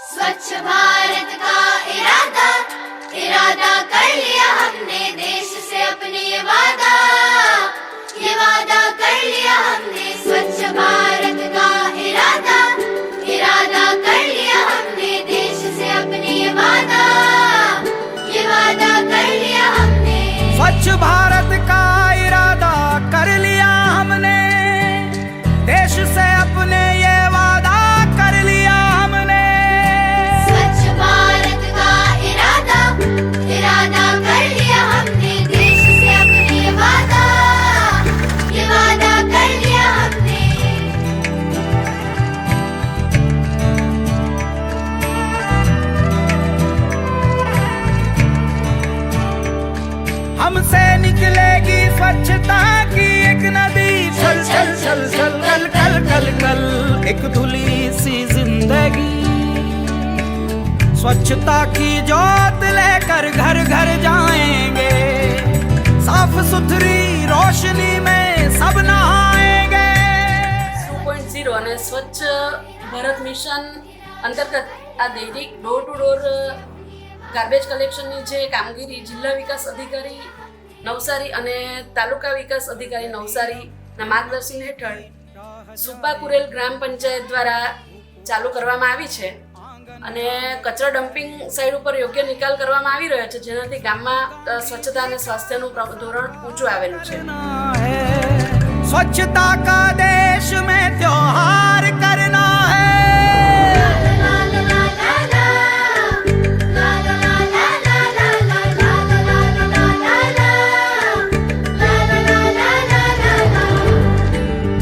स्वच्छ भारत का इरादा इरादा कर लिया हमने, देश से अपने ये वादा कर लिया हमने। स्वच्छ भारत का इरादा इरादा कर लिया हमने, देश से अपने ये वादा कर लिया हमने। स्वच्छ भारत का इरादा कर लिया हमने, देश से अपने ये वादा कर लिया हमने। स्वच्छ भारत का इरादा इरादा कर लिया हमने, देश से अपने ये वादा कर लिया हमने। हमसे निकलेगी स्वच्छता की एक नदी, चल चल चल चल कल कल कल कल एक धुली सी जिंदगी। स्वच्छता की जोत लेकर घर घर जाएंगे, साफ सुथरी रोशनी में सब नहाएंगे। 2.0 અને સ્વચ્છ ભારત મિશન અંતર્ગત આ દૈનિક ડોર ટુ ડોર ગાર્બેજ કલેક્શનની જે કામગીરી જિલ્લા વિકાસ અધિકારી નવસારી અને તાલુકા વિકાસ અધિકારી નવસારીના માર્ગદર્શન હેઠળ સુપા કુરેલ ગ્રામ પંચાયત દ્વારા ચાલુ કરવામાં આવી છે અને કચરા ડમ્પિંગ સાઇડ ઉપર યોગ્ય નિકાલ કરવામાં આવી રહ્યો છે, જેનાથી ગામમાં સ્વચ્છતા અને સ્વાસ્થ્યનું ધોરણ ઊંચું આવેલું છે। स्वच्छता का